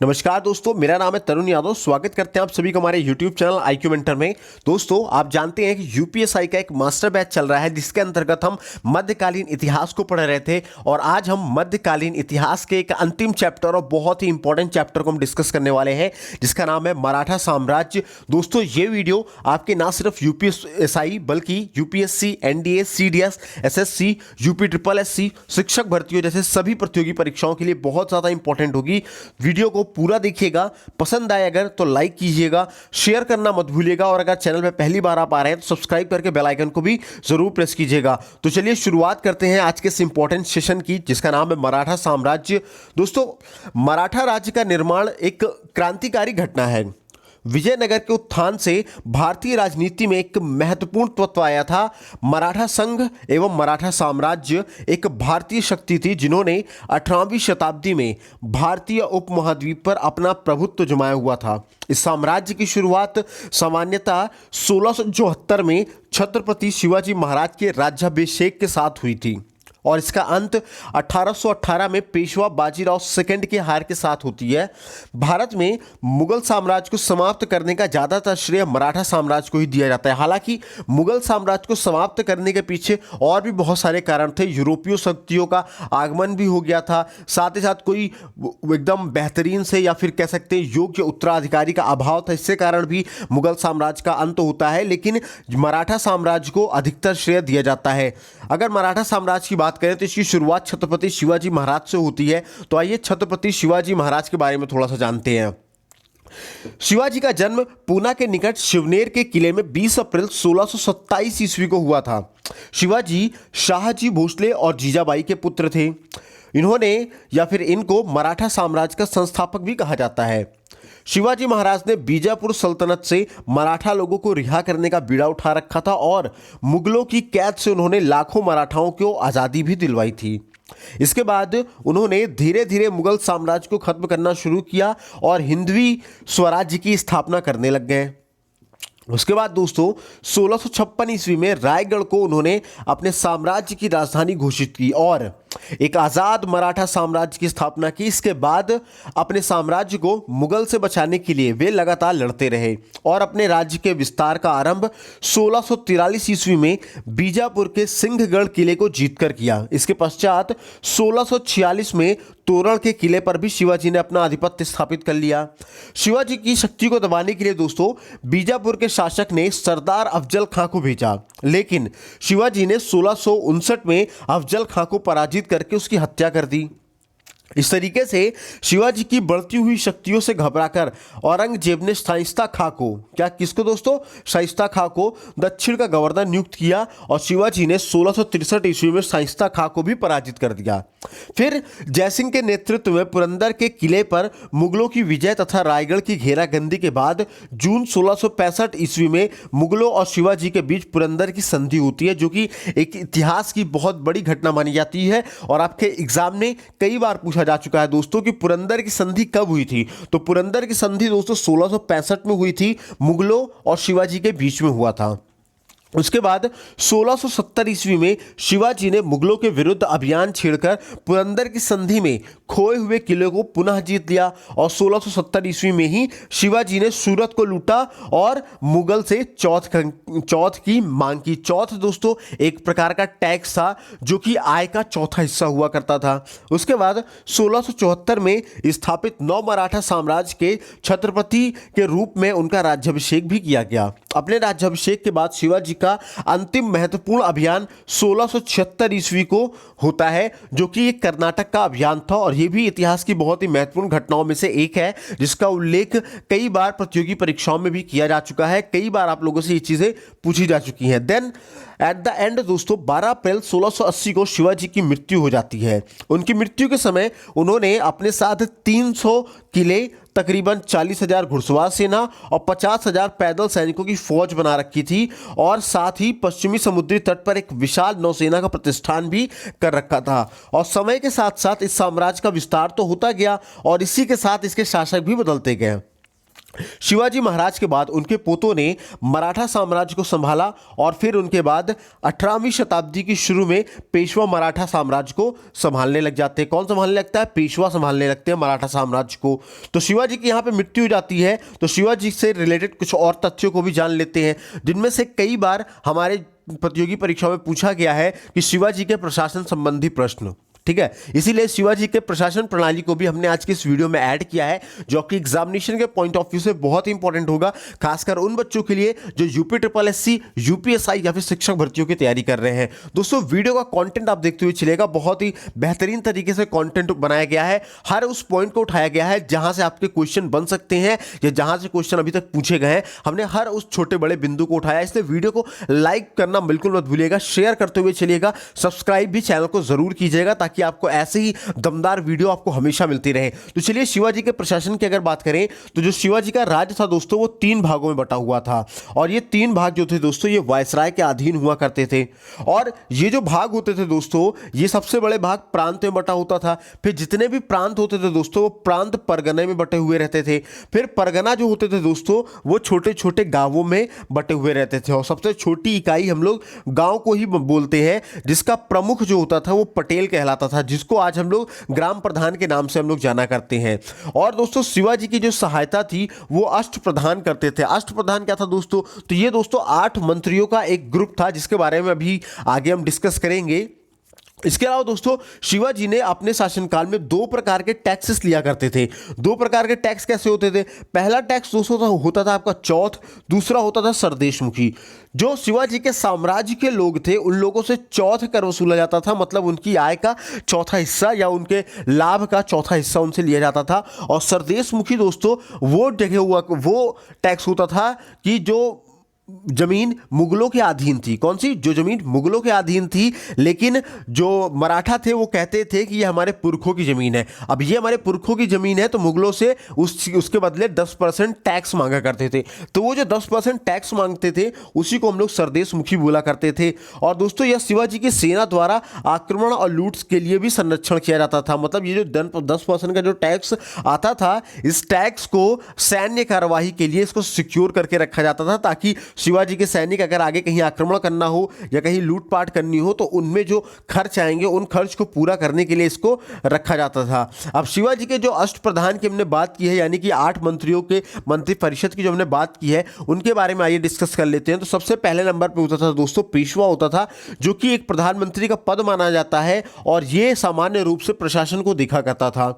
नमस्कार दोस्तों, मेरा नाम है तरुण यादव। स्वागत करते हैं आप सभी को हमारे YouTube चैनल IQ मेंटर में। दोस्तों, आप जानते हैं कि यूपीएसआई का एक मास्टर बैच चल रहा है जिसके अंतर्गत हम मध्यकालीन इतिहास को पढ़ रहे थे और आज हम मध्यकालीन इतिहास के एक अंतिम चैप्टर और बहुत ही इंपॉर्टेंट चैप्टर को हम डिस्कस करने वाले हैं जिसका नाम है मराठा साम्राज्य। दोस्तों, ये वीडियो आपके ना सिर्फ यूपीएसआई बल्कि UPSC, NDA, CDS, SSC, UP triple SC, शिक्षक भर्तियों जैसे सभी प्रतियोगी परीक्षाओं के लिए बहुत ज़्यादा इंपॉर्टेंट होगी। वीडियो को पूरा देखिएगा, पसंद आए अगर तो लाइक कीजिएगा, शेयर करना मत भूलिएगा और अगर चैनल पे पहली बार आप आ रहे हैं तो सब्सक्राइब करके बेल आइकन को भी जरूर प्रेस कीजिएगा। तो चलिए शुरुआत करते हैं आज के इस इंपॉर्टेंट सेशन की जिसका नाम है मराठा साम्राज्य। दोस्तों, मराठा राज्य का निर्माण एक क्रांतिकारी घटना है। विजयनगर के उत्थान से भारतीय राजनीति में एक महत्वपूर्ण तत्व आया था। मराठा संघ एवं मराठा साम्राज्य एक भारतीय शक्ति थी जिन्होंने 18वीं शताब्दी में भारतीय उपमहाद्वीप पर अपना प्रभुत्व जमाया हुआ था। इस साम्राज्य की शुरुआत सामान्यतः 1674 में छत्रपति शिवाजी महाराज के राज्याभिषेक के साथ हुई थी और इसका अंत 1818 में पेशवा बाजीराव सेकंड के हार के साथ होती है। भारत में मुगल साम्राज्य को समाप्त करने का ज़्यादातर श्रेय मराठा साम्राज्य को ही दिया जाता है। हालांकि मुगल साम्राज्य को समाप्त करने के पीछे और भी बहुत सारे कारण थे। यूरोपीय शक्तियों का आगमन भी हो गया था, साथ ही साथ कोई एकदम बेहतरीन से या फिर कह सकते हैं योग्य उत्तराधिकारी का अभाव था। इससे कारण भी मुगल साम्राज्य का अंत होता है, लेकिन मराठा साम्राज्य को अधिकतर श्रेय दिया जाता है। अगर मराठा साम्राज्य की बात करें तो इसकी शुरुआत छत्रपति शिवाजी महाराज से होती है। तो आइए छत्रपति शिवाजी महाराज के बारे में थोड़ा सा जानते हैं। शिवाजी का जन्म पूना के निकट शिवनेर के किले में 20 अप्रैल 1627 ईस्वी को हुआ था। शिवाजी शाहजी भोसले और जीजाबाई के पुत्र थे। इन्होंने या फिर इनको मराठा साम्राज्य का संस्थापक भी कहा जाता है। शिवाजी महाराज ने बीजापुर सल्तनत से मराठा लोगों को रिहा करने का बीड़ा उठा रखा था और मुगलों की कैद से उन्होंने लाखों मराठाओं को आज़ादी भी दिलवाई थी। इसके बाद उन्होंने धीरे धीरे मुगल साम्राज्य को खत्म करना शुरू किया और हिंदवी स्वराज्य की स्थापना करने लग गए। उसके बाद दोस्तों 1656 ईस्वी में रायगढ़ को उन्होंने अपने साम्राज्य की राजधानी घोषित की और एक आज़ाद मराठा साम्राज्य की स्थापना की। इसके बाद अपने साम्राज्य को मुगल से बचाने के लिए वे लगातार लड़ते रहे और अपने राज्य के विस्तार का आरंभ 1643 ईस्वी में बीजापुर के सिंहगढ़ किले को जीतकर किया। इसके पश्चात 1646 में तोरण के किले पर भी शिवाजी ने अपना आधिपत्य स्थापित कर लिया। शिवाजी की शक्ति को दबाने के लिए दोस्तों बीजापुर के शासक ने सरदार अफजल खां को भेजा, लेकिन शिवाजी ने 1659 में अफजल खां को पराजित करके उसकी हत्या कर दी। इस तरीके से शिवाजी की बढ़ती हुई शक्तियों से घबराकर औरंगजेब ने शाइस्ता खां को किसको दोस्तों शाइस्ता खां को दक्षिण का गवर्नर नियुक्त किया और शिवाजी ने 1663 ईस्वी में शाइस्ता खां को भी पराजित कर दिया। फिर जयसिंह के नेतृत्व में पुरंदर के किले पर मुगलों की विजय तथा रायगढ़ की घेराबंदी के बाद जून 1665 ईस्वी में मुगलों और शिवाजी के बीच पुरंदर की संधि होती है, जो कि एक इतिहास की बहुत बड़ी घटना मानी जाती है और आपके एग्जाम में कई बार पूछा जा चुका है दोस्तों कि पुरंदर की संधि कब हुई थी। तो पुरंदर की संधि दोस्तों 1665 में हुई थी, मुगलों और शिवाजी के बीच में हुआ था। उसके बाद 1670 ईस्वी में शिवाजी ने मुगलों के विरुद्ध अभियान छेड़कर पुरंदर की संधि में खोए हुए किले को पुनः जीत लिया और 1670 ईस्वी में ही शिवाजी ने सूरत को लूटा और मुगल से चौथ की मांग की। चौथ दोस्तों एक प्रकार का टैक्स था जो कि आय का चौथा हिस्सा हुआ करता था। उसके बाद 1674 में स्थापित नव मराठा साम्राज्य के छत्रपति के रूप में उनका राज्याभिषेक भी किया गया। अपने राज्याभिषेक के बाद शिवाजी का अंतिम महत्वपूर्ण अभियान 1676 ईस्वी को होता है, जो कि एक कर्नाटक का अभियान था और यह भी इतिहास की बहुत ही महत्वपूर्ण घटनाओं में से एक है जिसका उल्लेख कई बार प्रतियोगी परीक्षाओं में भी किया जा चुका है। कई बार आप लोगों से ये चीजें पूछी जा चुकी हैं। देन एट द एंड दोस्तों 12 अप्रैल 1680 को शिवाजी की मृत्यु हो जाती है। उनकी मृत्यु के समय उन्होंने अपने साथ 300 किले, तकरीबन 40,000 घुड़सवार सेना और 50,000 पैदल सैनिकों की फौज बना रखी थी और साथ ही पश्चिमी समुद्री तट पर एक विशाल नौसेना का प्रतिष्ठान भी कर रखा था। और समय के साथ साथ इस साम्राज्य का विस्तार तो होता गया और इसी के साथ इसके शासक भी बदलते गए। शिवाजी महाराज के बाद उनके पोतों ने मराठा साम्राज्य को संभाला और फिर उनके बाद 18वीं शताब्दी की शुरू में पेशवा मराठा साम्राज्य को संभालने लग जाते हैं। कौन संभालने लगता है? पेशवा संभालने लगते हैं मराठा साम्राज्य को। तो शिवाजी की यहाँ पे मृत्यु हो जाती है। तो शिवाजी से रिलेटेड कुछ और तथ्यों को भी जान लेते हैं, जिनमें से कई बार हमारे प्रतियोगी परीक्षाओं में पूछा गया है कि शिवाजी के प्रशासन संबंधी प्रश्न। ठीक है, इसीलिए शिवाजी के प्रशासन प्रणाली को भी हमने आज की इस वीडियो में ऐड किया है, जो कि एग्जामिनेशन के पॉइंट ऑफ व्यू से बहुत ही इंपॉर्टेंट होगा, खासकर उन बच्चों के लिए जो यूपी ट्रिपल एससी, यूपीएसआई या फिर शिक्षक भर्तियों की तैयारी कर रहे हैं। दोस्तों, वीडियो का कंटेंट आप देखते हुए चलेगा, बहुत ही बेहतरीन तरीके से कंटेंट बनाया गया है। हर उस पॉइंट को उठाया गया है जहां से आपके क्वेश्चन बन सकते हैं या जहां से क्वेश्चन अभी तक पूछे गए हैं। हमने हर उस छोटे बड़े बिंदु को उठाया, इसलिए वीडियो को लाइक करना बिल्कुल मत भूलिएगा, शेयर करते हुए चलिएगा, सब्सक्राइब भी चैनल को जरूर कीजिएगा ताकि आपको ऐसे ही दमदार वीडियो आपको हमेशा मिलती रहे। तो चलिए, शिवाजी के प्रशासन की अगर बात करें तो जो शिवाजी का राज्य था दोस्तों, वो 3 भागों में बटा हुआ था। और ये 3 भाग जो थे दोस्तों, ये वायसराय के अधीन हुआ करते थे। और ये जो भाग होते थे दोस्तों, ये सबसे बड़े भाग प्रांत में बटा होता था। फिर जितने भी प्रांत होते थे दोस्तों, वो प्रांत परगने में बटे हुए रहते थे। फिर परगना जो होते थे दोस्तों, वो छोटे छोटे गांवों में बटे हुए रहते थे। और सबसे छोटी इकाई हम लोग गांव को ही बोलते हैं, जिसका प्रमुख जो होता था वो पटेल कहलाता था, जिसको आज हम लोग ग्राम प्रधान के नाम से हम लोग जाना करते हैं। और दोस्तों, शिवाजी की जो सहायता थी वो अष्ट प्रधान करते थे। अष्ट प्रधान क्या था दोस्तों? तो ये दोस्तों 8 मंत्रियों का एक ग्रुप था, जिसके बारे में अभी आगे हम डिस्कस करेंगे। इसके अलावा दोस्तों, शिवाजी ने अपने शासनकाल में 2 प्रकार के टैक्सेस लिया करते थे। 2 प्रकार के टैक्स कैसे होते थे? पहला टैक्स दोस्तों होता था आपका चौथ, दूसरा होता था सरदेशमुखी। जो शिवाजी के साम्राज्य के लोग थे, उन लोगों से चौथ कर वसूला जाता था, मतलब उनकी आय का चौथा हिस्सा या उनके लाभ का चौथा हिस्सा उनसे लिया जाता था। और सरदेशमुखी दोस्तों वो जगह हुआ, वो टैक्स होता था कि जो जमीन मुगलों के अधीन थी। कौन सी? जो जमीन मुगलों के अधीन थी, लेकिन जो मराठा थे वो कहते थे कि ये हमारे पुरखों की जमीन है। अब ये हमारे पुरखों की जमीन है, तो मुगलों से उसके बदले 10% टैक्स मांगा करते थे। तो वो जो 10% टैक्स मांगते थे, उसी को हम लोग सरदेशमुखी बोला करते थे। और दोस्तों, यह शिवाजी की सेना द्वारा आक्रमण और लूट के लिए भी संरक्षण किया जाता था। मतलब ये जो 10% का जो टैक्स आता था, इस टैक्स को सैन्य कार्यवाही के लिए इसको सिक्योर करके रखा जाता था, ताकि शिवाजी के सैनिक अगर आगे कहीं आक्रमण करना हो या कहीं लूटपाट करनी हो, तो उनमें जो खर्च आएंगे, उन खर्च को पूरा करने के लिए इसको रखा जाता था। अब शिवाजी के जो अष्ट प्रधान की हमने बात की है, यानी कि 8 मंत्रियों के मंत्री परिषद की जो हमने बात की है, उनके बारे में आइए डिस्कस कर लेते हैं। तो सबसे पहले नंबर पर होता था दोस्तों पेशवा होता था, जो कि एक प्रधानमंत्री का पद माना जाता है, और ये सामान्य रूप से प्रशासन को देखा करता था।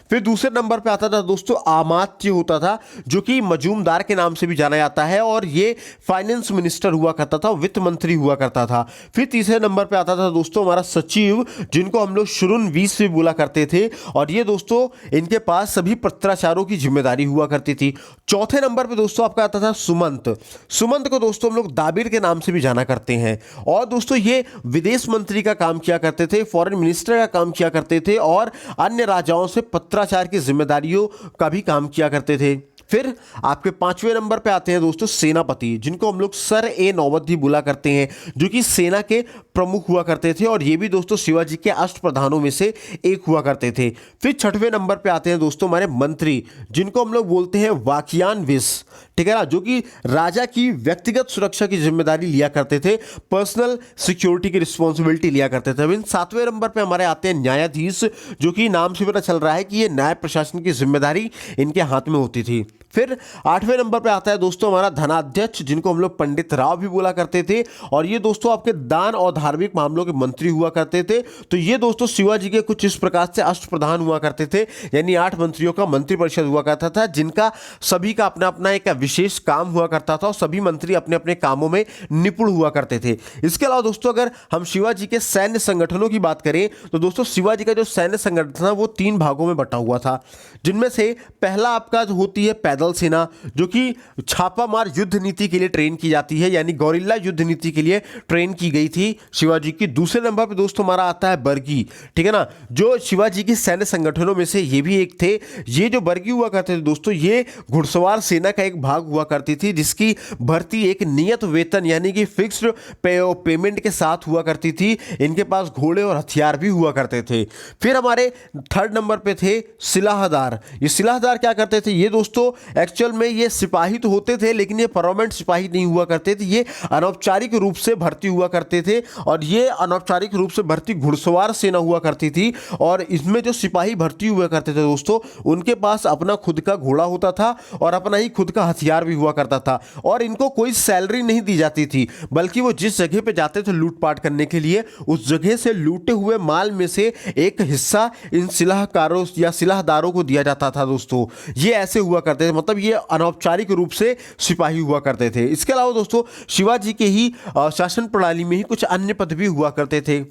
फिर दूसरे नंबर पर आता था दोस्तों अमात्य होता था, जो कि मजूमदार के नाम से भी जाना जाता है, और ये फाइनेंस मिनिस्टर हुआ करता था, वित्त मंत्री हुआ करता था। फिर तीसरे नंबर पे आता था दोस्तों हमारा सचिव, जिनको हम लोग शुरुनवीस भी बोला करते थे, और ये दोस्तों इनके पास सभी पत्राचारों की जिम्मेदारी हुआ करती थी। चौथे नंबर पे दोस्तों आपका आता था सुमंत। सुमंत को दोस्तों हम लोग दाबिर के नाम से भी जाना करते हैं। और दोस्तों ये विदेश मंत्री का काम किया करते थे, फॉरेन मिनिस्टर का काम किया करते थे, और अन्य राजाओं से पत्राचार की जिम्मेदारियों का भी काम किया करते थे। फिर आपके 5वें नंबर पे आते हैं दोस्तों सेनापति, जिनको हम लोग सर ए नौबत भी बोला करते हैं, जो कि सेना के प्रमुख हुआ करते थे, और ये भी दोस्तों शिवाजी के अष्ट प्रधानों में से एक हुआ करते थे। फिर 6वें नंबर पे आते हैं दोस्तों हमारे मंत्री, जिनको हम लोग बोलते हैं वाकियान विस, ठीक है ना, जो कि राजा की व्यक्तिगत सुरक्षा की जिम्मेदारी लिया करते थे, पर्सनल सिक्योरिटी की रिस्पॉन्सिबिलिटी लिया करते थे। अब 7वें नंबर पे हमारे आते हैं न्यायाधीश, जो कि नाम से पता चल रहा है कि ये न्याय प्रशासन की जिम्मेदारी इनके हाथ में होती थी। फिर 8वें नंबर पे आता है दोस्तों हमारा धनाध्यक्ष, जिनको हम लोग पंडित राव भी बोला करते थे, और ये दोस्तों आपके दान और धार्मिक मामलों के मंत्री हुआ करते थे। तो ये दोस्तों शिवाजी के कुछ इस प्रकार से अष्ट प्रधान हुआ करते थे, यानी 8 मंत्रियों का मंत्रिपरिषद हुआ करता था, जिनका सभी का अपना अपना एक विशेष काम हुआ करता था, और सभी मंत्री अपने अपने कामों में निपुण हुआ करते थे। इसके अलावा दोस्तों अगर हम शिवाजी के सैन्य संगठनों की बात करें, तो दोस्तों शिवाजी का जो सैन्य संगठन था वो 3 भागों में बटा हुआ था, जिनमें से पहला आपका होती है पैदल सेना, जो कि छापामार युद्ध नीति के लिए ट्रेन की जाती है, यानी गौरिल्ला युद्ध नीति के लिए ट्रेन की गई थी शिवाजी की। दूसरे नंबर पे दोस्तों हमारा आता है बर्गी, ठीक है ना, जो शिवाजी के सैन्य संगठनों में से ये भी एक थे। ये जो बर्गी हुआ करते थे दोस्तों, ये घुड़सवार सेना का एक भाग हुआ करती थी, जिसकी भर्ती एक नियत वेतन यानी कि फिक्स्ड पेमेंट के साथ हुआ करती थी। इनके पास घोड़े और हथियार भी हुआ करते थे। फिर हमारे 3rd नंबर पे थे सिलाहदार। ये सिलाहदार क्या करते थे? ये दोस्तों एक्चुअल में ये सिपाही तो होते थे, लेकिन ये परमानेंट सिपाही नहीं हुआ करते थे, ये अनौपचारिक रूप से भर्ती हुआ करते थे। और ये अनौपचारिक रूप से भर्ती घुड़सवार सेना हुआ करती थी। और इसमें जो सिपाही भर्ती हुआ करते थे दोस्तों, उनके पास अपना खुद का घोड़ा होता था और अपना ही खुद का हथियार भी हुआ करता था। और इनको कोई सैलरी नहीं दी जाती थी, बल्कि वो जिस जगह पे जाते थे लूटपाट करने के लिए, उस जगह से लूटे हुए माल में से एक हिस्सा इन सिलाहकारों या सिलाहदारों को दिया जाता था दोस्तों। ये ऐसे हुआ करते थे, मतलब ये अनौपचारिक रूप से सिपाही हुआ करते थे। इसके अलावा दोस्तों शिवाजी के ही शासन प्रणाली में ही कुछ अन्य पद भी हुआ करते थे,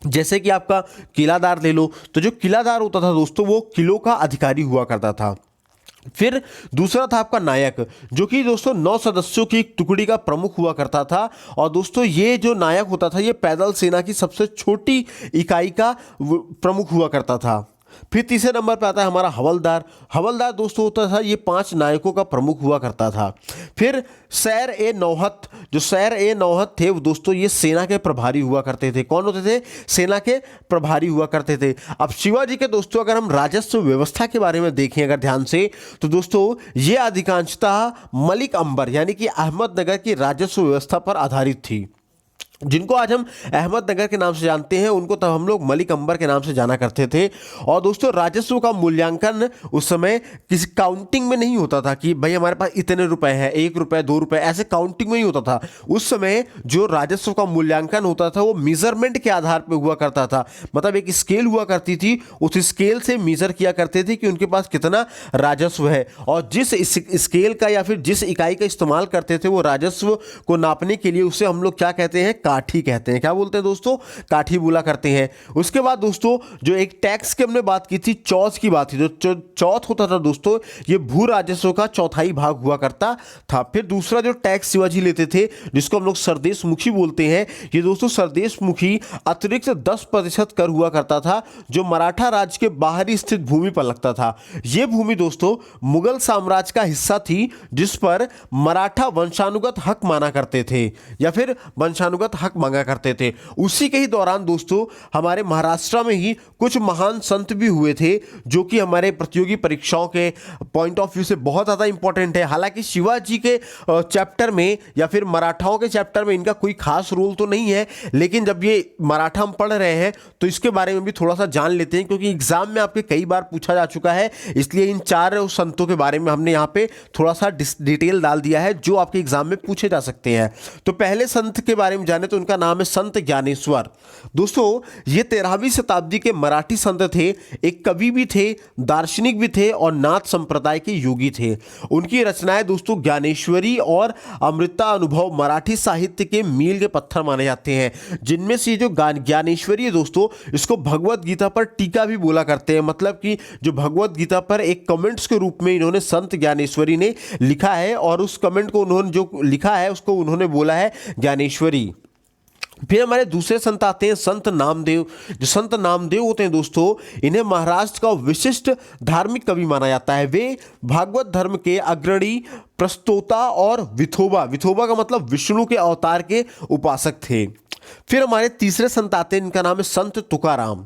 जैसे कि आपका किलादार ले लो। तो जो किलादार होता था दोस्तों, वो किलों का अधिकारी हुआ करता था। फिर दूसरा था आपका नायक, जो कि दोस्तों 9 सदस्यों की एक टुकड़ी का प्रमुख हुआ करता था। और दोस्तों ये जो नायक होता था, ये पैदल सेना की सबसे छोटी इकाई का प्रमुख हुआ करता था। फिर तीसरे नंबर पर आता है हमारा हवलदार। हवलदार दोस्तों होता था, ये 5 नायकों का प्रमुख हुआ करता था। फिर सैर ए नौहत, जो सैर ए नौहत थे वो दोस्तों ये सेना के प्रभारी हुआ करते थे। कौन होते थे? सेना के प्रभारी हुआ करते थे। अब शिवाजी के दोस्तों अगर हम राजस्व व्यवस्था के बारे में देखें अगर ध्यान से, तो दोस्तों ये अधिकांशतः मलिक अंबर यानी कि अहमदनगर की राजस्व व्यवस्था पर आधारित थी। जिनको आज हम अहमदनगर के नाम से जानते हैं, उनको तब हम लोग मलिक अंबर के नाम से जाना करते थे। और दोस्तों राजस्व का मूल्यांकन उस समय किसी काउंटिंग में नहीं होता था कि भाई हमारे पास इतने रुपए हैं, 1 रुपये 2 रुपये, ऐसे काउंटिंग में नहीं होता था। उस समय जो राजस्व का मूल्यांकन होता था वो मेजरमेंट के आधार पर हुआ करता था। मतलब एक स्केल हुआ करती थी, उस स्केल से मेजर किया करते थे कि उनके पास कितना राजस्व है। और जिस स्केल का या फिर जिस इकाई का इस्तेमाल करते थे वो राजस्व को नापने के लिए, उसे हम लोग क्या कहते हैं? काठी कहते हैं। क्या बोलते हैं दोस्तों? काठी बोला करते हैं। उसके बाद दोस्तों जो एक टैक्स की हमने बात की थी, चौथ की बात थी, जो चौथ होता था दोस्तों, ये भू राजस्व का चौथाई भाग हुआ करता था। फिर दूसरा जो टैक्स शिवाजी लेते थे, जिसको हम लोग सरदेश मुखी बोलते हैं, ये दोस्तों सरदेश मुखी अतिरिक्त 10% कर हुआ करता था, जो मराठा राज्य के बाहरी स्थित भूमि पर लगता था। ये भूमि दोस्तों मुगल साम्राज्य का हिस्सा थी, जिस पर मराठा वंशानुगत हक माना करते थे या फिर वंशानुगत हक मांगा करते थे। उसी के ही दौरान दोस्तों हमारे महाराष्ट्र में ही कुछ महान संत भी हुए थे, जो कि हमारे प्रतियोगी परीक्षाओं के पॉइंट ऑफ व्यू से बहुत ज़्यादा इंपॉर्टेंट है। हालांकि शिवाजी के चैप्टर में या फिर मराठाओं के चैप्टर में इनका कोई खास रोल तो नहीं है, लेकिन जब ये मराठा हम पढ़ रहे हैं तो इसके बारे में भी थोड़ा सा जान लेते हैं, क्योंकि एग्जाम में आपके कई बार पूछा जा चुका है। इसलिए इन 4 संतों के बारे में हमने यहाँ पे थोड़ा सा डिटेल डाल दिया है, जो आपके एग्जाम में पूछे जा सकते हैं। तो पहले संत के बारे में जाने तो उनका नाम है संत ज्ञानेश्वर। दोस्तों ये 13वीं शताब्दी के मराठी संत थे, एक कवि भी थे, दार्शनिक भी थे और नाथ संप्रदाय के योगी थे। उनकी रचनाएं दोस्तों ज्ञानेश्वरी और अमृता अनुभव मराठी साहित्य के मील के पत्थर माने जाते हैं। जिनमें से जो ज्ञानेश्वरी है दोस्तों, इसको भगवत गीता पर टीका भी बोला करते हैं। मतलब कि जो भगवत गीता पर एक कमेंट्स के रूप में इन्होंने संत ज्ञानेश्वरी ने लिखा है, और उस कमेंट को उन्होंने जो लिखा है उसको उन्होंने बोला है ज्ञानेश्वरी। फिर हमारे दूसरे संत आते हैं संत नामदेव। जो संत नामदेव होते हैं दोस्तों, इन्हें महाराष्ट्र का विशिष्ट धार्मिक कवि माना जाता है। वे भागवत धर्म के अग्रणी प्रस्तोता और विथोबा का मतलब विष्णु के अवतार के उपासक थे। फिर हमारे तीसरे संत आते हैं, इनका नाम है संत तुकाराम।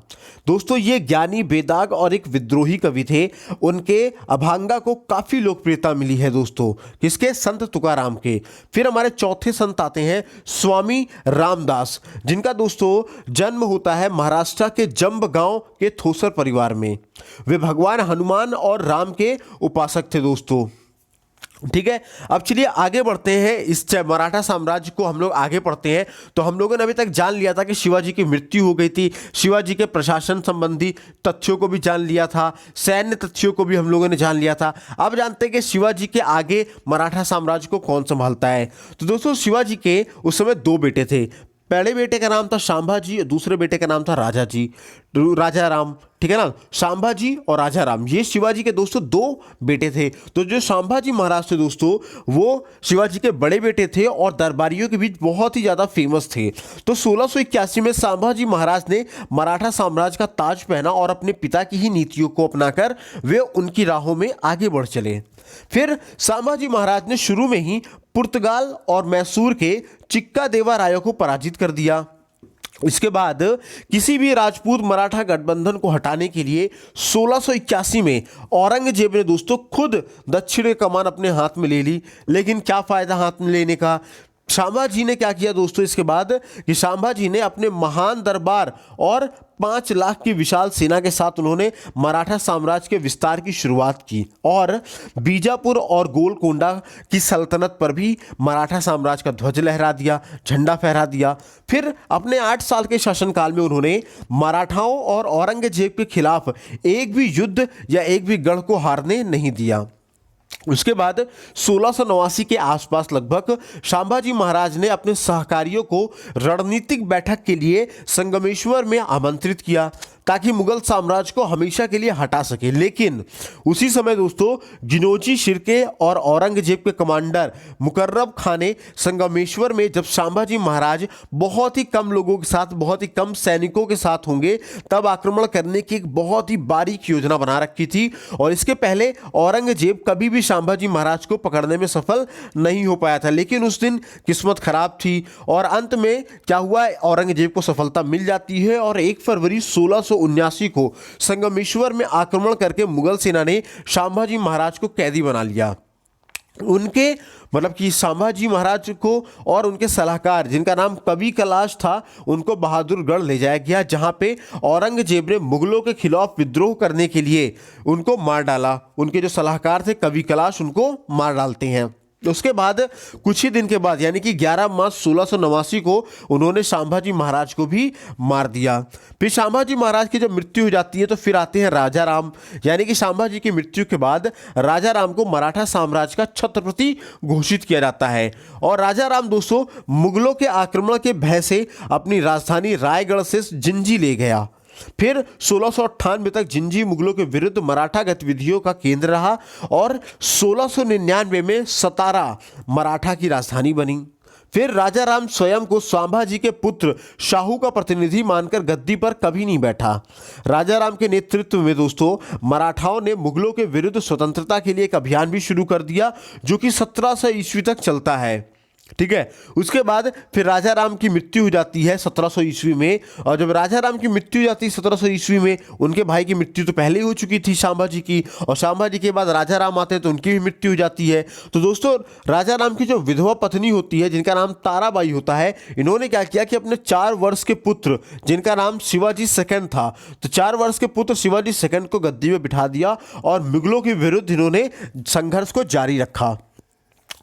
दोस्तों ये ज्ञानी, बेदाग और एक विद्रोही कवि थे। उनके अभंगा को काफ़ी लोकप्रियता मिली है दोस्तों, किसके? संत तुकाराम के। फिर हमारे चौथे संत आते हैं स्वामी रामदास, जिनका दोस्तों जन्म होता है महाराष्ट्र के जंब गांव के थोसर परिवार में। वे भगवान हनुमान और राम के उपासक थे दोस्तों। ठीक है, अब चलिए आगे बढ़ते हैं। इस मराठा साम्राज्य को हम लोग आगे पढ़ते हैं। तो हम लोगों ने अभी तक जान लिया था कि शिवाजी की मृत्यु हो गई थी, शिवाजी के प्रशासन संबंधी तथ्यों को भी जान लिया था, सैन्य तथ्यों को भी हम लोगों ने जान लिया था। अब जानते हैं कि शिवाजी के आगे मराठा साम्राज्य को कौन संभालता है। तो दोस्तों शिवाजी के उस समय 2 बेटे थे। पहले बेटे का नाम था शांभाजी और दूसरे बेटे का नाम था राजा राम। ठीक है ना, शांभाजी और राजा राम, ये शिवाजी के दोस्तों 2 बेटे थे। तो जो शांभाजी महाराज थे दोस्तों, वो शिवाजी के बड़े बेटे थे और दरबारियों के बीच बहुत ही ज़्यादा फेमस थे। तो 1681 में शांभाजी महाराज ने मराठा साम्राज्य का ताज पहना और अपने पिता की ही नीतियों को अपनाकर वे उनकी राहों में आगे बढ़ चले। फिर संभाजी महाराज ने शुरू में ही पुर्तगाल और मैसूर के चिक्का देवा रायों को पराजित कर दिया। इसके बाद किसी भी राजपूत मराठा गठबंधन को हटाने के लिए 1681 में औरंगजेब ने दोस्तों खुद दक्षिण कमान अपने हाथ में ले ली। लेकिन क्या फ़ायदा हाथ में लेने का। संभाजी ने क्या किया दोस्तों इसके बाद कि संभाजी ने अपने महान दरबार और 5 लाख की विशाल सेना के साथ उन्होंने मराठा साम्राज्य के विस्तार की शुरुआत की और बीजापुर और गोलकोंडा की सल्तनत पर भी मराठा साम्राज्य का ध्वज लहरा दिया, झंडा फहरा दिया। फिर अपने 8 साल के शासनकाल में उन्होंने मराठाओं और औरंगजेब के खिलाफ एक भी युद्ध या एक भी गढ़ को हारने नहीं दिया। उसके बाद 1689 के आसपास लगभग संभाजी महाराज ने अपने सहकारियों को रणनीतिक बैठक के लिए संगमेश्वर में आमंत्रित किया ताकि मुगल साम्राज्य को हमेशा के लिए हटा सके। लेकिन उसी समय दोस्तों गिनोची शिर्के और औरंगजेब के कमांडर मुकर्रब खान ने संगमेश्वर में जब संभाजी महाराज बहुत ही कम लोगों के साथ, बहुत ही कम सैनिकों के साथ होंगे तब आक्रमण करने की एक बहुत ही बारीक योजना बना रखी थी। और इसके पहले औरंगजेब कभी भी संभाजी महाराज को पकड़ने में सफल नहीं हो पाया था। लेकिन उस दिन किस्मत खराब थी और अंत में क्या हुआ, औरंगजेब को सफलता मिल जाती है और 1 फरवरी 1679 को संगमेश्वर में आक्रमण करके मुगल सेना ने संभाजी महाराज को कैदी बना लिया। उनके मतलब कि संभाजी महाराज को और उनके सलाहकार जिनका नाम कवि कैलाश था उनको बहादुरगढ़ ले जाया गया, जहां पे औरंगजेब ने मुगलों के खिलाफ विद्रोह करने के लिए उनको मार डाला। उनके जो सलाहकार थे कवि कैलाश उनको मार डालते हैं। उसके बाद कुछ ही दिन के बाद यानी कि 11 मार्च 1689 को उन्होंने संभाजी महाराज को भी मार दिया। फिर संभाजी महाराज की जब मृत्यु हो जाती है तो फिर आते हैं राजा राम। यानी कि संभाजी की मृत्यु के बाद राजा राम को मराठा साम्राज्य का छत्रपति घोषित किया जाता है। और राजा राम दोस्तों मुगलों के आक्रमण के भय से अपनी राजधानी रायगढ़ से जिंजी ले गया। फिर 1698 तक जिंजी मुगलों के विरुद्ध मराठा गतिविधियों का केंद्र रहा और 1699 में सतारा मराठा की राजधानी बनी। फिर राजा राम स्वयं को संभाजी के पुत्र शाहू का प्रतिनिधि मानकर गद्दी पर कभी नहीं बैठा। राजा राम के नेतृत्व में दोस्तों मराठाओं ने मुगलों के विरुद्ध स्वतंत्रता के लिए एक अभियान भी शुरू कर दिया जो कि 1700 ईस्वी तक चलता है। ठीक है, उसके बाद फिर राजा राम की मृत्यु हो जाती है 1700 ईस्वी में। और जब राजा राम की मृत्यु हो जाती है 1700 ईस्वी में, उनके भाई की मृत्यु तो पहले ही हो चुकी थी संभाजी की, और संभाजी के बाद राजा राम आते हैं तो उनकी भी मृत्यु हो जाती है। तो दोस्तों राजा राम की जो विधवा पत्नी होती है जिनका नाम ताराबाई होता है, इन्होंने क्या किया कि अपने 4 वर्ष के पुत्र जिनका नाम शिवाजी सेकंड था, तो 4 वर्ष के पुत्र शिवाजी सेकंड को गद्दी में बिठा दिया और मुगलों के विरुद्ध इन्होंने संघर्ष को जारी रखा।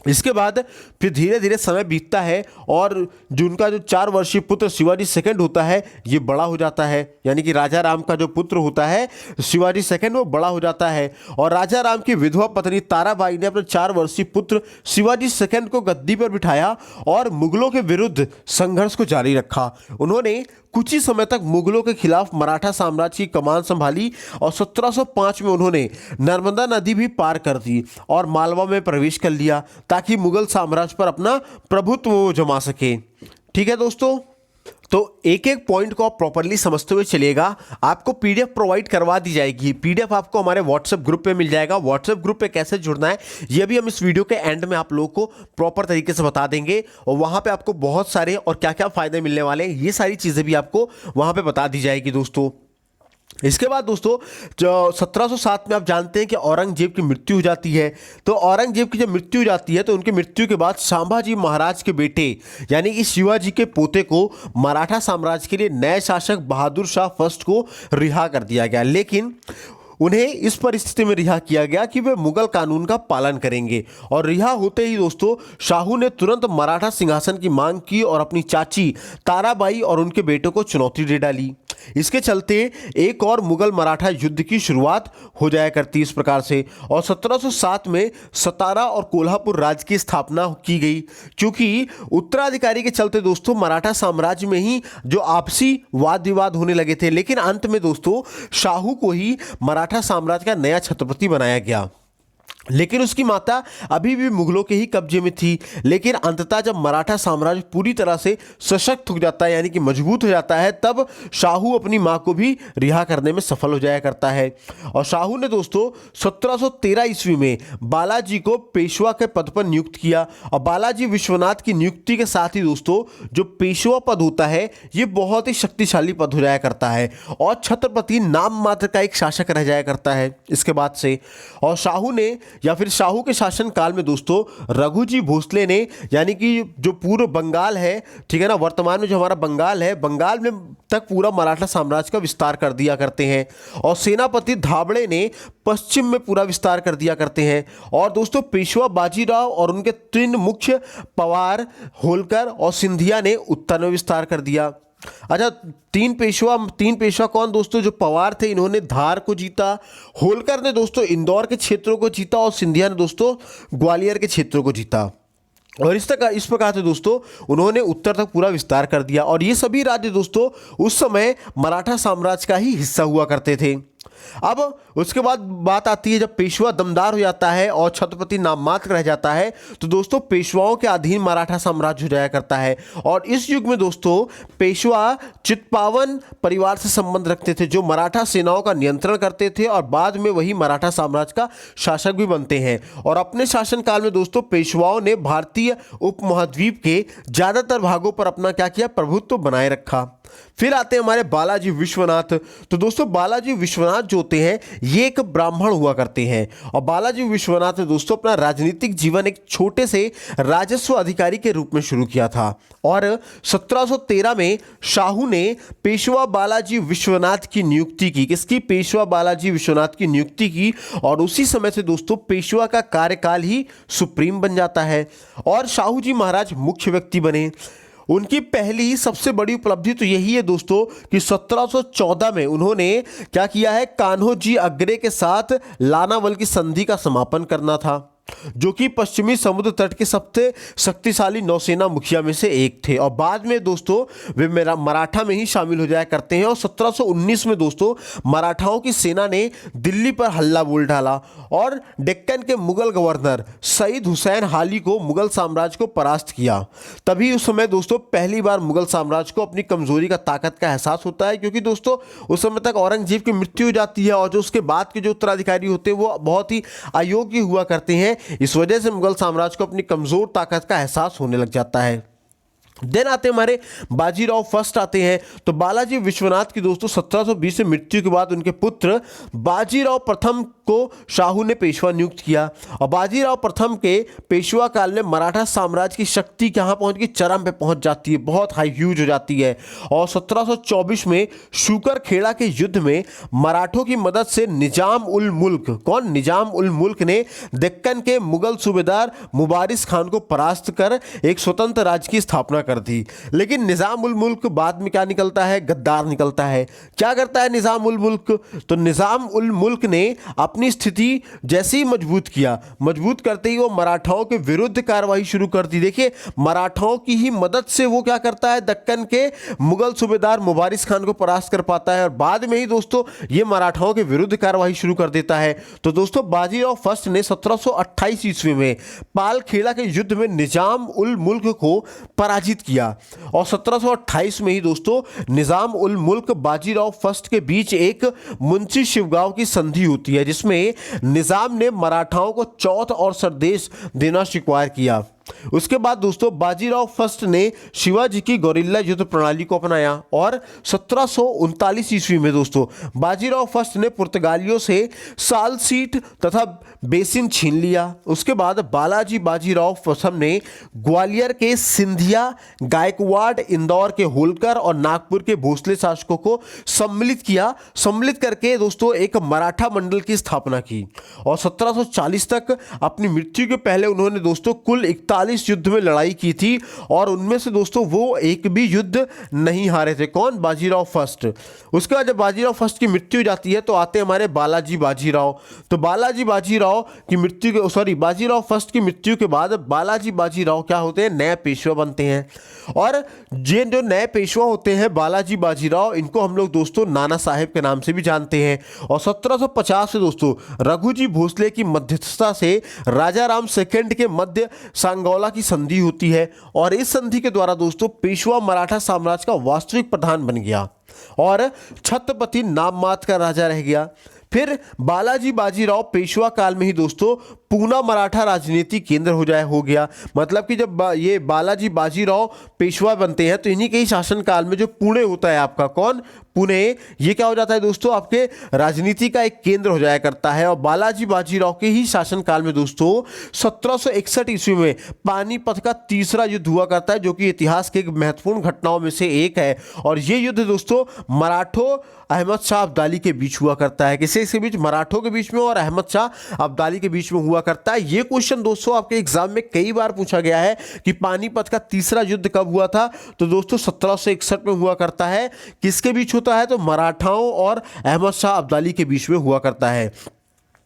इसके बाद फिर धीरे धीरे समय बीतता है और जो उनका जो 4 वर्षीय पुत्र शिवाजी सेकंड होता है ये बड़ा हो जाता है। यानी कि राजा राम का जो पुत्र होता है शिवाजी सेकंड वो बड़ा हो जाता है और राजा राम की विधवा पत्नी ताराबाई ने अपने 4 वर्षीय पुत्र शिवाजी सेकंड को गद्दी पर बिठाया और मुगलों के विरुद्ध संघर्ष को जारी रखा। उन्होंने कुछ ही समय तक मुगलों के खिलाफ मराठा साम्राज्य की कमान संभाली और 1705 में उन्होंने नर्मदा नदी भी पार कर दी और मालवा में प्रवेश कर लिया ताकि मुगल साम्राज्य पर अपना प्रभुत्व जमा सके। ठीक है दोस्तों, तो एक एक पॉइंट को आप प्रॉपर्ली समझते हुए चलिएगा। आपको पीडीएफ प्रोवाइड करवा दी जाएगी। पीडीएफ आपको हमारे व्हाट्सएप ग्रुप पे मिल जाएगा। व्हाट्सएप ग्रुप पे कैसे जुड़ना है ये भी हम इस वीडियो के एंड में आप लोगों को प्रॉपर तरीके से बता देंगे और वहां पे आपको बहुत सारे और क्या क्या फायदे मिलने वाले हैं ये सारी चीज़ें भी आपको वहां पर बता दी जाएगी दोस्तों। इसके बाद दोस्तों जो 1707 में आप जानते हैं कि औरंगजेब की मृत्यु हो जाती है। तो औरंगजेब की जब मृत्यु हो जाती है तो उनकी मृत्यु के बाद संभाजी महाराज के बेटे यानी कि शिवाजी के पोते को मराठा साम्राज्य के लिए नए शासक बहादुर शाह फर्स्ट को रिहा कर दिया गया। लेकिन उन्हें इस परिस्थिति में रिहा किया गया कि वे मुगल कानून का पालन करेंगे और रिहा होते ही दोस्तों शाहू ने तुरंत मराठा सिंहासन की मांग की और अपनी चाची ताराबाई और उनके बेटों को चुनौती दे डाली। इसके चलते एक और मुगल मराठा युद्ध की शुरुआत हो जाया करती इस प्रकार से और 1707 में सतारा और कोल्हापुर राज्य की स्थापना की गई। क्योंकि उत्तराधिकारी के चलते दोस्तों मराठा साम्राज्य में ही जो आपसी वाद विवाद होने लगे थे, लेकिन अंत में दोस्तों शाहू को ही मराठा साम्राज्य का नया छत्रपति बनाया गया। लेकिन उसकी माता अभी भी मुगलों के ही कब्जे में थी। लेकिन अंततः जब मराठा साम्राज्य पूरी तरह से सशक्त हो जाता है, यानी कि मजबूत हो जाता है, तब शाहू अपनी मां को भी रिहा करने में सफल हो जाया करता है। और शाहू ने दोस्तों 1713 ईस्वी में बालाजी को पेशवा के पद पर नियुक्त किया। और बालाजी विश्वनाथ की नियुक्ति के साथ ही दोस्तों जो पेशवा पद होता है ये बहुत ही शक्तिशाली पद हो जाया करता है और छत्रपति नाम मात्र का एक शासक रह जाया करता है इसके बाद से। और शाहू ने या फिर शाहू के शासन काल में दोस्तों रघुजी भोसले ने, यानी कि जो पूर्व बंगाल है, ठीक है ना, वर्तमान में जो हमारा बंगाल है, बंगाल में तक पूरा मराठा साम्राज्य का विस्तार कर दिया करते हैं। और सेनापति धाबड़े ने पश्चिम में पूरा विस्तार कर दिया करते हैं। और दोस्तों पेशवा बाजीराव और उनके 3 मुख्य पवार, होलकर और सिंधिया ने उत्तर में विस्तार कर दिया। अच्छा, तीन पेशवा कौन दोस्तों? जो पवार थे इन्होंने धार को जीता, होलकर ने दोस्तों इंदौर के क्षेत्रों को जीता और सिंधिया ने दोस्तों ग्वालियर के क्षेत्रों को जीता। और इस प्रकार से दोस्तों उन्होंने उत्तर तक पूरा विस्तार कर दिया। और ये सभी राज्य दोस्तों उस समय मराठा साम्राज्य का ही हिस्सा हुआ करते थे। अब उसके बाद बात आती है जब पेशवा दमदार हो जाता है और छत्रपति नाम मात्र रह जाता है, तो दोस्तों पेशवाओं के अधीन मराठा साम्राज्य हो जाया करता है। और इस युग में दोस्तों पेशवा चित्पावन परिवार से संबंध रखते थे, जो मराठा सेनाओं का नियंत्रण करते थे और बाद में वही मराठा साम्राज्य का शासक भी बनते हैं। और अपने शासनकाल में दोस्तों पेशवाओं ने भारतीय उपमहाद्वीप के ज्यादातर भागों पर अपना क्या किया? प्रभुत्व बनाए रखा। फिर आते हैं हमारे बालाजी विश्वनाथ। तो दोस्तों बालाजी विश्वनाथ जो होते हैं ये एक ब्राह्मण हुआ करते हैं। और बालाजी विश्वनाथ ने दोस्तों अपना राजनीतिक जीवन एक छोटे से राजस्व अधिकारी के रूप में शुरू किया था। और 1713 में शाहू ने पेशवा बालाजी विश्वनाथ की नियुक्ति की। किसकी? पेशवा बालाजी विश्वनाथ की नियुक्ति की। और उसी समय से दोस्तों पेशवा का कार्यकाल ही सुप्रीम बन जाता है और शाहू जी महाराज मुख्य व्यक्ति बने। उनकी पहली सबसे बड़ी उपलब्धि तो यही है दोस्तों कि 1714 में उन्होंने क्या किया है? कान्होजी अग्रे के साथ लानावल की संधि का समापन करना था, जो कि पश्चिमी समुद्र तट के सबसे शक्तिशाली नौसेना मुखिया में से एक थे। और बाद में दोस्तों वे मराठा में ही शामिल हो जाया करते हैं। और 1719 में दोस्तों मराठाओं की सेना ने दिल्ली पर हल्ला बोल डाला और डेक्कन के मुगल गवर्नर सईद हुसैन हाली को मुगल साम्राज्य को परास्त किया। तभी उस समय दोस्तों पहली बार मुगल साम्राज्य को अपनी कमजोरी का ताकत का एहसास होता है, क्योंकि दोस्तों उस समय तक औरंगजेब की मृत्यु हो जाती है और जो उसके बाद के जो उत्तराधिकारी होते हैं वो बहुत ही अयोग्य हुआ करते हैं। इस वजह से मुगल साम्राज्य को अपनी कमजोर ताकत का एहसास होने लग जाता है। देन आते हमारे बाजीराव फर्स्ट आते हैं। तो बालाजी विश्वनाथ की दोस्तों 1720 में मृत्यु के बाद उनके पुत्र बाजीराव प्रथम को शाहू ने पेशवा नियुक्त किया। और बाजीराव प्रथम के पेशवा काल में मराठा साम्राज्य की शक्ति कहाँ पहुंच गई? चरम पे पहुंच जाती है, बहुत हाई ह्यूज हो जाती है। और 1724 में शूकर खेड़ा के युद्ध में मराठों की मदद से निजाम उल मुल्क, कौन? निजाम उल मुल्क ने दक्कन के मुगल सूबेदार मुबारिस खान को परास्त कर एक स्वतंत्र राज्य की स्थापना कर दी। लेकिन निजाम उल मुल्क बाद में क्या निकलता है? गद्दार निकलता है। क्या करता है निजाम उल मुल्क? तो निजाम उल मुल्क ने अपनी स्थिति जैसे ही मजबूत करते ही वो मराठाओं के विरुद्ध कार्रवाई शुरू कर दी। देखिए मराठाओं की ही मदद से वो क्या करता है? दक्कन के मुगल सूबेदार मुबारिस खान को परास्त कर पाता है और बाद में ही दोस्तों ये मराठाओं के विरुद्ध कार्रवाई शुरू कर देता है। तो दोस्तों बाजीराव फर्स्ट ने 1728 ईस्वी में पालखेड़ा के युद्ध में निजाम उल मुल्क को पराजित किया। और 1728 में ही दोस्तों निजाम उल मुल्क बाजीराव फर्स्ट के बीच एक मुंशी शिवगांव की संधि होती है, जिसमें निजाम ने मराठाओं को चौथ और सरदेश देना स्वीकार किया। उसके बाद दोस्तों बाजीराव फर्स्ट ने शिवाजी की गोरिल्ला युद्ध प्रणाली को अपनाया और 1739 ईस्वी में दोस्तों बाजीराव फर्स्ट ने पुर्तगालियों से सालसीट तथा बेसिन छीन लिया। उसके बाद बालाजी बाजीराव प्रथम ने ग्वालियर के सिंधिया, गायकवाड़, इंदौर के होलकर और नागपुर के भोसले शासकों को सम्मिलित करके दोस्तों एक मराठा मंडल की स्थापना की। और 1740 तक अपनी मृत्यु के पहले उन्होंने दोस्तों कुल 41 39 युद्ध में लड़ाई की थी और उनमें से दोस्तों वो एक भी युद्ध नहीं हारे थे। कौन? बाजीराव फर्स्ट। उसके बाद जब बाजीराव फर्स्ट की मृत्यु हो जाती है तो आते हैं हमारे बालाजी बाजीराव। तो बालाजी बाजीराव की मृत्यु के बाजीराव फर्स्ट की मृत्यु के बाद बालाजी बाजीराव क्या होते हैं? नए पेशवा बनते हैं। और ये जो नए पेशवा होते हैं बालाजी बाजीराव, इनको हम लोग दोस्तों नाना साहेब के नाम से भी जानते हैं। और 1750 से दोस्तों रघुजी भोसले की मध्यस्थता से राजा राम सेकंड के मध्य सांगौला की संधि होती है और इस संधि के द्वारा दोस्तों पेशवा मराठा साम्राज्य का वास्तविक प्रधान बन गया और छत्रपति नाम मात्र का राजा रह गया। फिर बालाजी बाजीराव पेशवा काल में ही दोस्तों पूना मराठा राजनीति केंद्र हो गया। मतलब कि जब ये बालाजी बाजीराव पेशवा बनते हैं तो इन्हीं के ही शासनकाल में जो पुणे होता है आपका, कौन? पुणे, ये क्या हो जाता है दोस्तों? आपके राजनीति का एक केंद्र हो जाया करता है। और बालाजी बाजीराव के ही शासनकाल में दोस्तों 1761 ईस्वी में पानीपत का तीसरा युद्ध हुआ करता है, जो कि इतिहास के एक महत्वपूर्ण घटनाओं में से एक है। और ये युद्ध दोस्तों मराठों अहमद शाह अब्दाली के बीच हुआ करता है। किसके बीच? मराठों के बीच में और अहमद शाह अब्दाली के बीच में हुआ करता है। ये क्वेश्चन दोस्तों आपके एग्जाम में कई बार पूछा गया है कि पानीपत का तीसरा युद्ध कब हुआ था? तो दोस्तों 1761 में हुआ करता है। किसके बीच होता है? तो मराठाओं और अहमद शाह अब्दाली के बीच में हुआ करता है।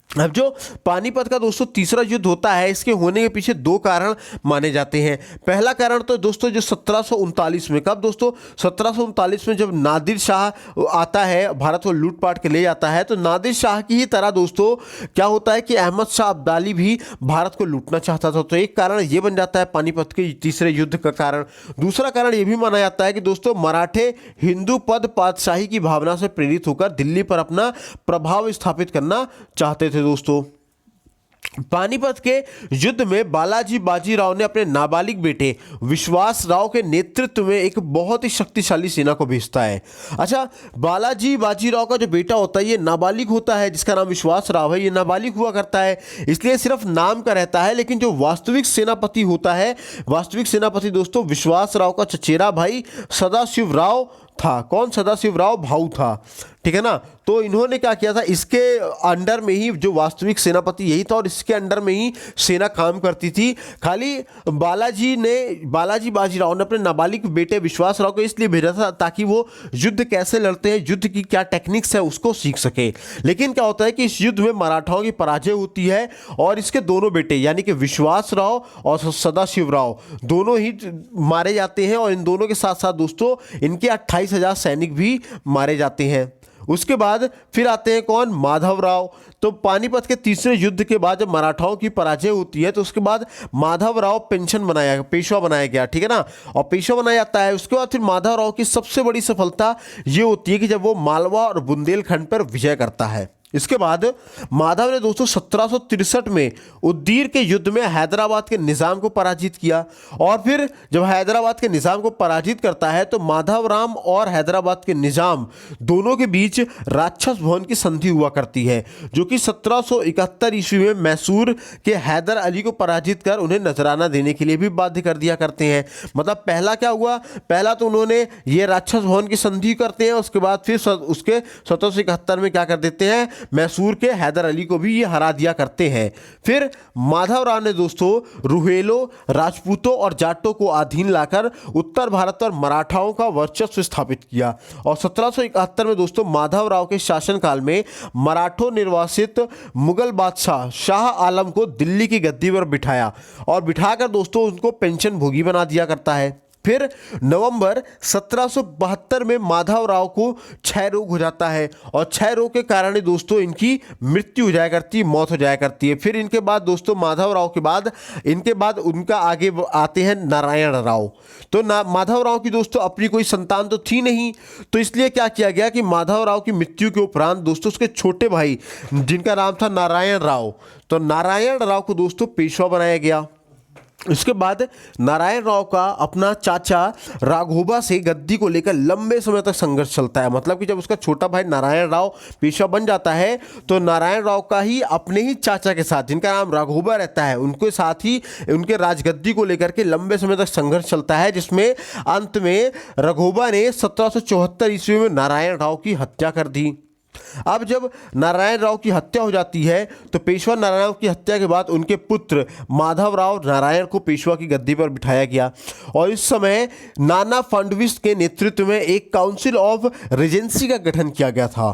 अब जो पानीपत का दोस्तों तीसरा युद्ध होता है, इसके होने के पीछे दो कारण माने जाते हैं। पहला कारण तो दोस्तों जो 1739 में, कब दोस्तों? 1739 में जब नादिर शाह आता है, भारत को लूटपाट के ले जाता है, तो नादिर शाह की ही तरह दोस्तों क्या होता है कि अहमद शाह अब्दाली भी भारत को लूटना चाहता था। तो एक कारण ये बन जाता है पानीपत के तीसरे युद्ध का कारण। दूसरा कारण ये भी माना जाता है कि दोस्तों मराठे हिंदू पद पातशाही की भावना से प्रेरित होकर दिल्ली पर अपना प्रभाव स्थापित करना चाहते थे। दोस्तों पानीपत के युद्ध में बालाजी बाजीराव ने अपने नाबालिग बेटे विश्वास राव के नेतृत्व में एक बहुत ही शक्तिशाली सेना को भेजता है। अच्छा, बालाजी बाजीराव का जो बेटा होता है ये नाबालिग होता है, जिसका नाम विश्वास राव है। ये नाबालिग हुआ करता है, इसलिए सिर्फ नाम का रहता है। लेकिन जो वास्तविक सेनापति होता है, वास्तविक सेनापति दोस्तों विश्वास राव का चचेरा भाई सदाशिव राव था। कौन? सदाशिव राव भाऊ था, ठीक है ना। तो इन्होंने क्या किया था, इसके अंडर में ही जो वास्तविक सेनापति यही था और इसके अंडर में ही सेना काम करती थी। खाली बालाजी बाजीराव ने अपने नाबालिग बेटे विश्वास राव को इसलिए भेजा था ताकि वो युद्ध कैसे लड़ते हैं, युद्ध की क्या टेक्निक्स है, उसको सीख सके। लेकिन क्या होता है कि इस युद्ध में मराठाओं की पराजय होती है और इसके दोनों बेटे यानी कि विश्वास राव और सदाशिव राव दोनों ही मारे जाते हैं। और इन दोनों के साथ साथ दोस्तों इनके 28,000 सैनिक भी मारे जाते हैं। उसके बाद फिर आते हैं कौन? माधव राव। तो पानीपत के तीसरे युद्ध के बाद जब मराठाओं की पराजय होती है तो उसके बाद माधव राव पेशवा बनाया गया, ठीक है ना। और पेशवा बनाया जाता है। उसके बाद फिर माधव राव की सबसे बड़ी सफलता ये होती है कि जब वो मालवा और बुंदेलखंड पर विजय करता है। इसके बाद माधव ने दोस्तों 1763 में उदयीर के युद्ध में हैदराबाद के निज़ाम को पराजित किया। और फिर जब हैदराबाद के निज़ाम को पराजित करता है तो माधव राम और हैदराबाद के निज़ाम दोनों के बीच राक्षस भवन की संधि हुआ करती है, जो कि 1771 ईस्वी में मैसूर के हैदर अली को पराजित कर उन्हें नजराना देने के लिए भी बाध्य कर दिया करते हैं। मतलब पहला क्या हुआ? पहला तो उन्होंने ये राक्षस भवन की संधि करते हैं, उसके बाद फिर उसके 1771 में क्या कर देते हैं, मैसूर के हैदर अली को भी ये हरा दिया करते हैं। फिर माधव राव ने दोस्तों रुहेलों, राजपूतों और जाटों को अधीन लाकर उत्तर भारत पर मराठाओं का वर्चस्व स्थापित किया। और 1771 में दोस्तों माधव राव के शासनकाल में मराठों निर्वासित मुगल बादशाह शाह आलम को दिल्ली की गद्दी पर बिठाया और बिठाकर दोस्तों उनको पेंशन भोगी बना दिया करता है। फिर नवंबर 1772 में माधव राव को क्षय रोग हो जाता है और क्षय रोग के कारण दोस्तों इनकी मृत्यु हो जाया करती है, मौत हो जाया करती है। फिर इनके बाद दोस्तों माधव राव के बाद उनका आगे आते हैं नारायण राव। तो माधव राव की दोस्तों अपनी कोई संतान तो थी नहीं, तो इसलिए क्या किया गया कि माधव राव की मृत्यु के उपरांत दोस्तों उसके छोटे भाई जिनका नाम था नारायण राव, तो नारायण राव को दोस्तों पेशवा बनाया गया। इसके बाद नारायण राव का अपना चाचा राघोबा से गद्दी को लेकर लंबे समय तक संघर्ष चलता है। मतलब कि जब उसका छोटा भाई नारायण राव पेशवा बन जाता है तो नारायण राव का ही अपने ही चाचा के साथ जिनका नाम राघोबा रहता है उनके साथ ही उनके राजगद्दी को लेकर के लंबे समय तक संघर्ष चलता है, जिसमें अंत में राघोबा ने 1774 ईस्वी में नारायण राव की हत्या कर दी। अब जब नारायण राव की हत्या हो जाती है तो पेशवा नारायण राव की हत्या के बाद उनके पुत्र माधवराव नारायण को पेशवा की गद्दी पर बिठाया गया और इस समय नाना फडणवीस के नेतृत्व में एक काउंसिल ऑफ रेजेंसी का गठन किया गया था,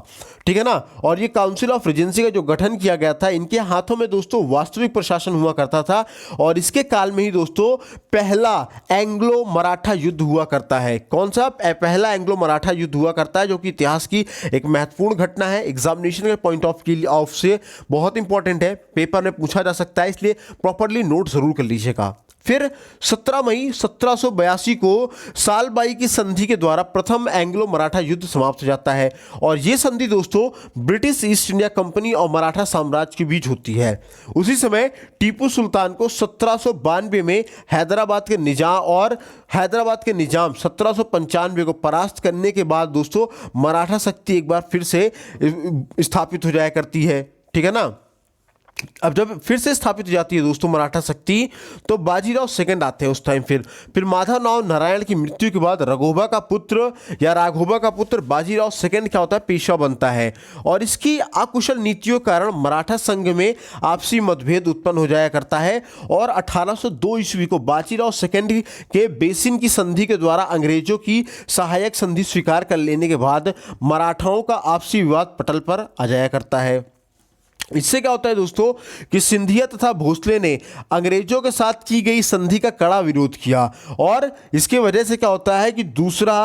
ठीक है ना। और ये काउंसिल ऑफ रेजेंसी का जो गठन किया गया था, इनके हाथों में दोस्तों वास्तविक प्रशासन हुआ करता था और इसके काल में ही दोस्तों पहला एंग्लो मराठा युद्ध हुआ करता है। कौन सा पहला एंग्लो मराठा युद्ध हुआ करता है, जो कि इतिहास की एक महत्वपूर्ण घटना है, एग्जामिनेशन के पॉइंट ऑफ से बहुत इंपॉर्टेंट है, पेपर में पूछा जा सकता है, इसलिए प्रॉपर्ली नोट जरूर कर लीजिएगा। फिर 17 मई 1782 को सालबाई की संधि के द्वारा प्रथम एंग्लो मराठा युद्ध समाप्त हो जाता है और यह संधि दोस्तों ब्रिटिश ईस्ट इंडिया कंपनी और मराठा साम्राज्य के बीच होती है। उसी समय टीपू सुल्तान को 1792 में हैदराबाद के निजाम 1795 को परास्त करने के बाद दोस्तों मराठा शक्ति एक बार फिर से स्थापित हो जाया करती है, ठीक है ना। अब जब फिर से स्थापित हो जाती है दोस्तों मराठा शक्ति, तो बाजीराव सेकंड आते हैं उस टाइम। फिर माधवराव नारायण की मृत्यु के बाद राघोबा का पुत्र बाजीराव सेकंड क्या होता है, पेशवा बनता है और इसकी अकुशल नीतियों के कारण मराठा संघ में आपसी मतभेद उत्पन्न हो जाया करता है और 1802 ईस्वी को बाजीराव सेकंड के बेसिन की संधि के द्वारा अंग्रेजों की सहायक संधि स्वीकार कर लेने के बाद मराठाओं का आपसी विवाद पटल पर आ जाया करता है। इससे क्या होता है दोस्तों कि सिंधिया तथा भोसले ने अंग्रेजों के साथ की गई संधि का कड़ा विरोध किया और इसके वजह से क्या होता है कि दूसरा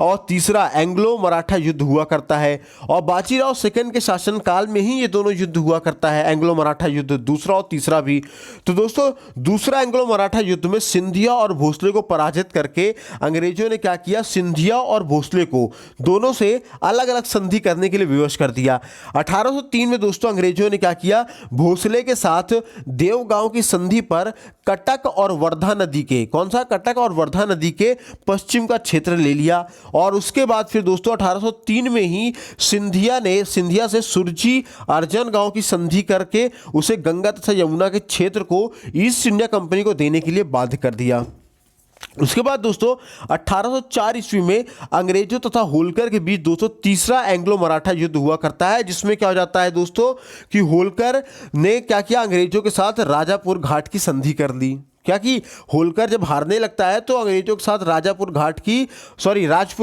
और तीसरा एंग्लो मराठा युद्ध हुआ करता है और बाजीराव सेकंड के शासनकाल में ही ये दोनों युद्ध हुआ करता है, एंग्लो मराठा युद्ध, दूसरा और तीसरा भी। तो दोस्तों दूसरा एंग्लो मराठा युद्ध में सिंधिया और भोसले को पराजित करके अंग्रेजों ने क्या किया, सिंधिया और भोसले को दोनों से अलग अलग संधि करने के लिए विवश कर दिया। 1803 में दोस्तों अंग्रेजों ने क्या किया, भोसले के साथ देवगांव की संधि पर कटक और वर्धा नदी के, कौन सा, कटक और वर्धा नदी के पश्चिम का क्षेत्र ले लिया और उसके बाद फिर दोस्तों 1803 में ही सिंधिया से सुरजी अर्जन गांव की संधि करके उसे गंगा तथा यमुना के क्षेत्र को ईस्ट इंडिया कंपनी को देने के लिए बाध्य कर दिया। उसके बाद दोस्तों 1804 ईस्वी में अंग्रेजों तथा होलकर के बीच दोस्तों तीसरा एंग्लो मराठा युद्ध हुआ करता है, जिसमें क्या हो जाता है दोस्तों कि होलकर ने क्या किया, अंग्रेजों के साथ राजापुर घाट की संधि कर ली। क्या कि होलकर जब हारने लगता है तो अंग्रेजों के साथ राजपुर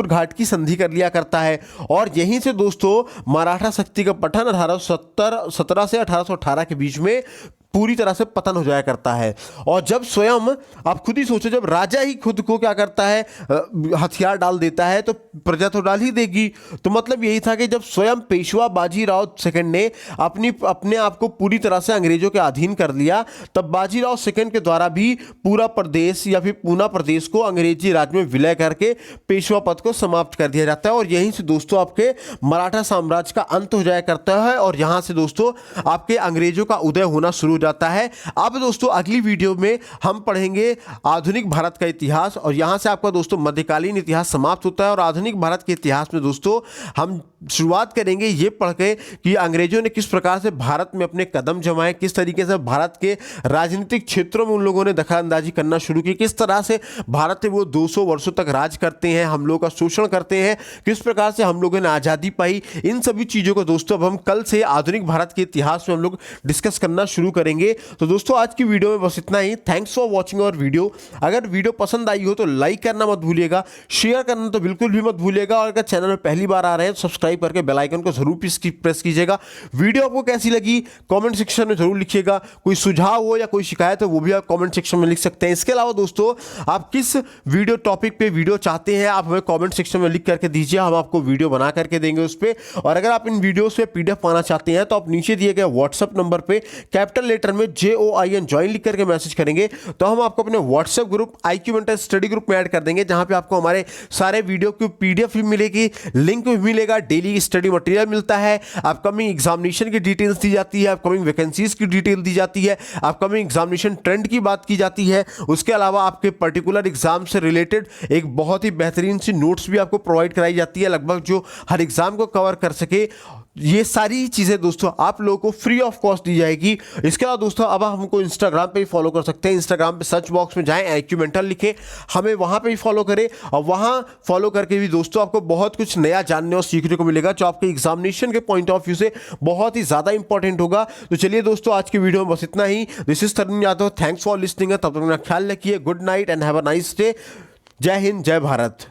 घाट की संधि कर लिया करता है और यहीं से दोस्तों मराठा शक्ति का पठन 1817 से 1818 के बीच में पूरी तरह से पतन हो जाया करता है। और जब स्वयं आप खुद ही सोचो, जब राजा ही खुद को क्या करता है, हथियार डाल देता है, तो प्रजा तो डाल ही देगी। तो मतलब यही था कि जब स्वयं पेशवा बाजीराव सेकंड ने अपने आप को पूरी तरह से अंग्रेजों के अधीन कर लिया, तब बाजीराव सेकंड के द्वारा भी पूरा प्रदेश या फिर पूना प्रदेश को अंग्रेजी राज में विलय करके पेशवा पद को समाप्त कर दिया जाता है और यहीं से दोस्तों आपके मराठा साम्राज्य का अंत हो जाया करता है और यहां से दोस्तों आपके अंग्रेजों का उदय होना शुरू जाता है। अब दोस्तों अगली वीडियो में हम पढ़ेंगे आधुनिक भारत का इतिहास और यहां से आपका दोस्तों मध्यकालीन इतिहास समाप्त होता है और आधुनिक भारत के इतिहास में दोस्तों हम शुरुआत करेंगे ये पढ़ के कि अंग्रेजों ने किस प्रकार से भारत में अपने कदम जमाए, किस तरीके से भारत के राजनीतिक क्षेत्रों में उन लोगों ने दखलंदाजी करना शुरू की, किस तरह से भारत में वो 200 वर्षों तक राज करते हैं, हम लोगों का शोषण करते हैं, किस प्रकार से हम लोगों ने आज़ादी पाई। इन सभी चीज़ों को दोस्तों अब हम कल से आधुनिक भारत के इतिहास में हम लोग डिस्कस करना शुरू करेंगे। तो दोस्तों आज की वीडियो में बस इतना ही। Thanks for watching our video. अगर वीडियो पसंद आई हो तो लाइक करना मत भूलिएगा, शेयर करना तो बिल्कुल भी मत भूलिएगा और अगर चैनल में पहली बार आ रहे हैं तो सब्सक्राइब करके बेल आइकन को जरूर प्रेस कीजिएगा। वीडियो आपको कैसी लगी कमेंट सेक्शन में जरूर लिखिएगा। कोई सुझाव हो या कोई शिकायत हो वो भी आप कमेंट सेक्शन में लिख सकते हैं। इसके अलावा दोस्तों आप किस वीडियो टॉपिक पे वीडियो चाहते हैं आप हमें कमेंट सेक्शन में लिख करके दीजिए, हम आपको वीडियो बना करके देंगे उस पर। और अगर आप इन वीडियोस पे पीडीएफ पाना चाहते हैं तो आप नीचे दिए गए व्हाट्सएप नंबर पे कैपिटल लेटर में JOIN ज्वाइन लिख करके मैसेज करेंगे तो हम आपको अपने WhatsApp group IQ mentor study group में ऐड कर देंगे, जहां पे आपको हमारे सारे वीडियो की PDF भी मिलेगी, लिंक भी मिलेगा, डेली स्टडी मटेरियल मिलता है, अपकमिंग एग्जामिनेशन की डिटेल्स दी जाती है, अपकमिंग वैकेंसीज की डिटेल दी जाती है, अपकमिंग एग्जामिनेशन ट्रेंड की बात की जाती है। उसके अलावा आपके पर्टिकुलर एग्जाम से रिलेटेड एक बहुत ही बेहतरीन सी नोट्स भी आपको प्रोवाइड कराई जाती है, लगभग जो हर एग्जाम को कवर कर सके। ये सारी चीज़ें दोस्तों आप लोगों को फ्री ऑफ कॉस्ट दी जाएगी। इसके अलावा दोस्तों अब आप हमको इंस्टाग्राम पे भी फॉलो कर सकते हैं। इंस्टाग्राम पे सर्च बॉक्स में जाएं, IQ मेंटर लिखें, हमें वहाँ पे भी फॉलो करें और वहाँ फॉलो करके भी दोस्तों आपको बहुत कुछ नया जानने और सीखने को मिलेगा जो आपके एग्जामिनेशन के पॉइंट ऑफ व्यू से बहुत ही ज़्यादा इंपॉर्टेंट होगा। तो चलिए दोस्तों आज की वीडियो में बस इतना ही। This is Tarun Yadav, thanks for listening. तब तक अपना ख्याल रखिए। Good night and have a nice day. जय हिंद, जय भारत।